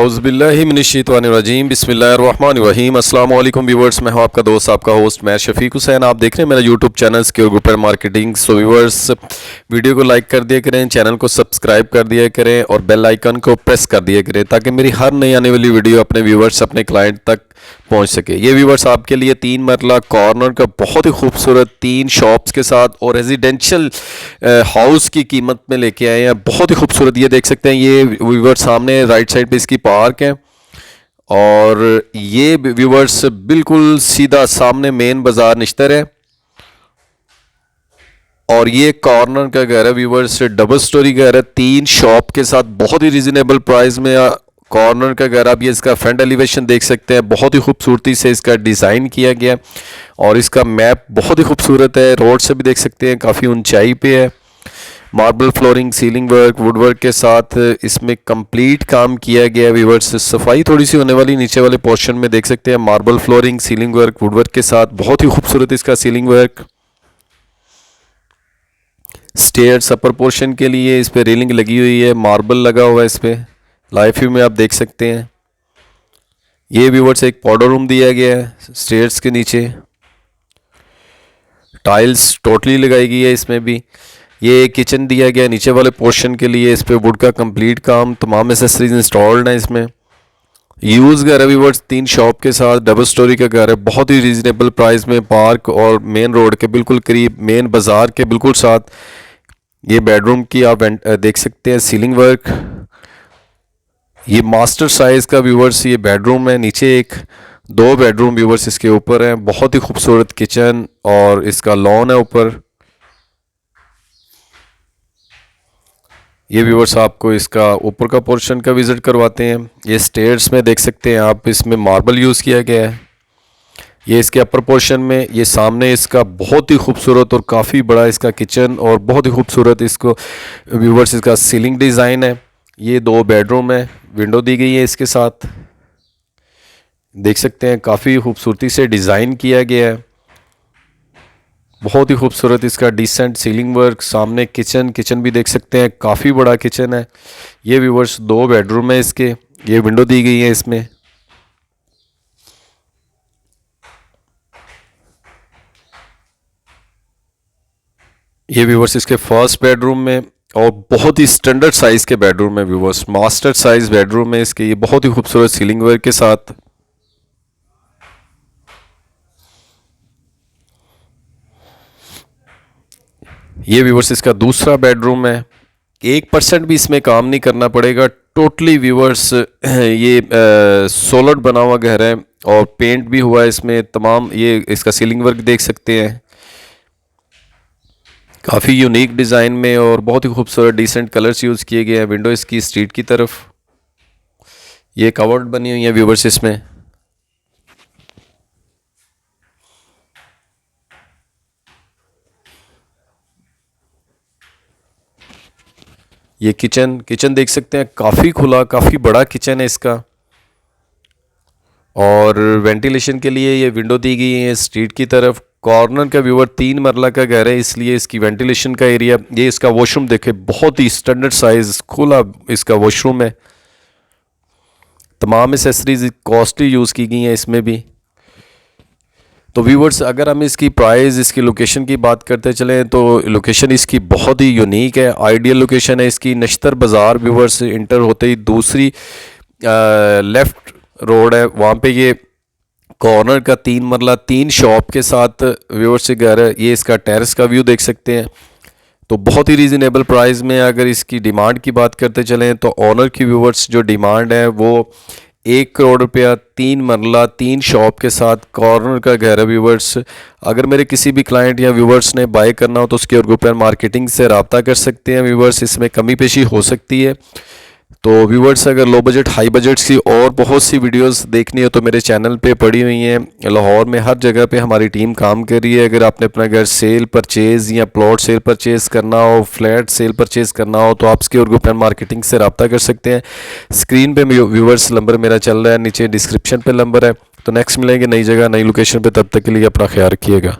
औज़ुबिल्लाहि मिनश्शैतानिर्रजीम बिस्मिल्लाहिर्रहमानिर्रहीम। अस्सलाम वालेकुम व्यूवर्स, मैं हूं आपका दोस्त आपका होस्ट मैं शफीक हुसैन। आप देख रहे हैं मेरा YouTube channel secure group and marketing. So viewers, video को लाइक कर दिया करें, चैनल को सब्सक्राइब कर दिया करें और बेल आइकन को प्रेस कर दिया करें ताकि मेरी हर नई आने वाली वीडियो अपने व्यूवर्स अपने क्लाइंट तक पहुंच सके। ये व्यूवर्स आपके लिए 3 मरला कॉर्नर का बहुत ही खूबसूरत 3 शॉप्स के साथ और रेजिडेंशियल हाउस की कीमत में लेके आए हैं। बहुत ही खूबसूरत, ये देख सकते हैं। ये व्यूवर्स सामने राइट साइड पे इसकी पार्क है और ये व्यूवर्स बिल्कुल सीधा सामने मेन बाजार निश्तर है और ये कॉर्नर का घर है व्यूवर्स, डबल स्टोरी घर है 3 शॉप के साथ बहुत ही रिजनेबल प्राइस में कॉर्नर का घर। आप ये इसका फ्रंट एलिवेशन देख सकते हैं, बहुत ही खूबसूरती से इसका डिज़ाइन किया गया और इसका मैप बहुत ही खूबसूरत है। रोड से भी देख सकते हैं, काफ़ी ऊंचाई पे है। Marble flooring, ceiling work, would work के साथ इसमें कंप्लीट काम किया गया है व्यूवर्स। सफाई थोड़ी सी होने वाली नीचे वाले पोर्शन में, देख सकते हैं marble flooring, ceiling work, would work के साथ बहुत ही खूबसूरत इसका ceiling work. Stairs upper portion के लिए इस पे रेलिंग लगी हुई है, मार्बल लगा हुआ है इस पे। लाइव व्यू में आप देख सकते हैं। ये व्यूवर्स एक पाउडर रूम दिया गया है स्टेयर्स के नीचे, टाइल्स टोटली लगाई गई है इसमें भी। ये एक किचन दिया गया है नीचे वाले पोर्शन के लिए, इस पे वुड का कंप्लीट काम, तमाम एसेसरीज इंस्टॉल्ड हैं इसमें। यूज़ घर है व्यूवर्स 3 शॉप के साथ, डबल स्टोरी का घर है, बहुत ही रीजनेबल प्राइस में, पार्क और मेन रोड के बिल्कुल करीब, मेन बाजार के बिल्कुल साथ। ये बेडरूम की आप देख सकते हैं सीलिंग वर्क। ये मास्टर साइज का व्यूवर्स ये बेडरूम है, नीचे एक 2 बेडरूम व्यूवर्स इसके ऊपर हैं। बहुत ही खूबसूरत किचन और इसका लॉन है ऊपर। ये व्यूवर्स आपको इसका ऊपर का पोर्शन का विज़िट करवाते हैं। ये स्टेयर्स में देख सकते हैं आप, इसमें मार्बल यूज़ किया गया है। ये इसके अपर पोर्शन में, ये सामने इसका बहुत ही खूबसूरत और काफ़ी बड़ा इसका किचन और बहुत ही खूबसूरत इसको व्यूवर्स इसका सीलिंग डिज़ाइन है। ये 2 बेडरूम है, विंडो दी गई है इसके साथ, देख सकते हैं काफ़ी खूबसूरती से डिज़ाइन किया गया है। बहुत ही खूबसूरत इसका डिसेंट सीलिंग वर्क। सामने किचन भी देख सकते हैं, काफ़ी बड़ा किचन है। ये व्यूवर्स 2 बेडरूम है इसके, ये विंडो दी गई है इसमें। ये व्यूवर्स इसके फर्स्ट बेडरूम में और बहुत ही स्टैंडर्ड साइज़ के बेडरूम है व्यूवर्स, मास्टर साइज बेडरूम है इसके। ये बहुत ही खूबसूरत सीलिंग वर्क के साथ। ये व्यूवर्स इसका दूसरा बेडरूम है। 1% भी इसमें काम नहीं करना पड़ेगा, टोटली व्यूवर्स ये सोलर बना हुआ घर है और पेंट भी हुआ है इसमें तमाम। ये इसका सीलिंग वर्क देख सकते हैं, काफ़ी यूनिक डिज़ाइन में और बहुत ही खूबसूरत डिसेंट कलर्स यूज़ किए गए हैं। विंडो इसकी स्ट्रीट की तरफ, ये कवर्ड बनी हुई है व्यूवर्स इसमें। ये किचन देख सकते हैं, काफ़ी खुला, काफ़ी बड़ा किचन है इसका और वेंटिलेशन के लिए ये विंडो दी गई है स्ट्रीट की तरफ। कॉर्नर का व्यूवर 3 मरला का घर है, इसलिए इसकी वेंटिलेशन का एरिया। ये इसका वॉशरूम देखे, बहुत ही स्टैंडर्ड साइज खुला इसका वॉशरूम है। तमाम एसेसरीज कॉस्टली यूज़ की गई हैं इसमें भी। तो व्यूवर्स, अगर हम इसकी प्राइस, इसकी लोकेशन की बात करते चलें तो लोकेशन इसकी बहुत ही यूनिक है, आइडियल लोकेशन है इसकी। नश्तर बाज़ार व्यूवर्स इंटर होते ही दूसरी लेफ़्ट रोड है, वहाँ पे ये कॉर्नर का 3 मरला 3 शॉप के साथ व्यूवर्स से घर है। ये इसका टेरेस का व्यू देख सकते हैं। तो बहुत ही रीज़नेबल प्राइस में, अगर इसकी डिमांड की बात करते चलें तो ऑनर की व्यूवर्स जो डिमांड है वो 1 करोड़ रुपया, 3 मरला 3 शॉप के साथ कॉर्नर का घर है व्यूवर्स। अगर मेरे किसी भी क्लाइंट या व्यूवर्स ने बाय करना हो तो उसके ग्रुप एंड मार्केटिंग से रब्ता कर सकते हैं व्यूवर्स, इसमें कमी पेशी हो सकती है। तो व्यूवर्स, अगर लो बजट हाई बजट की और बहुत सी वीडियोस देखनी हो तो मेरे चैनल पे पड़ी हुई हैं। लाहौर में हर जगह पे हमारी टीम काम कर रही है। अगर आपने अपना घर सेल परचेज़ या प्लॉट सेल परचेज़ करना हो, फ्लैट सेल परचेज़ करना हो तो आप इसके और ग्रुप एंड मार्केटिंग से रब्ता कर सकते हैं। स्क्रीन पे व्यूवर्स नंबर मेरा चल रहा है, नीचे डिस्क्रिप्शन पे नंबर है। तो नेक्स्ट मिलेंगे नई जगह नई लोकेशन पे, तब तक के लिए अपना ख्याल रखिएगा।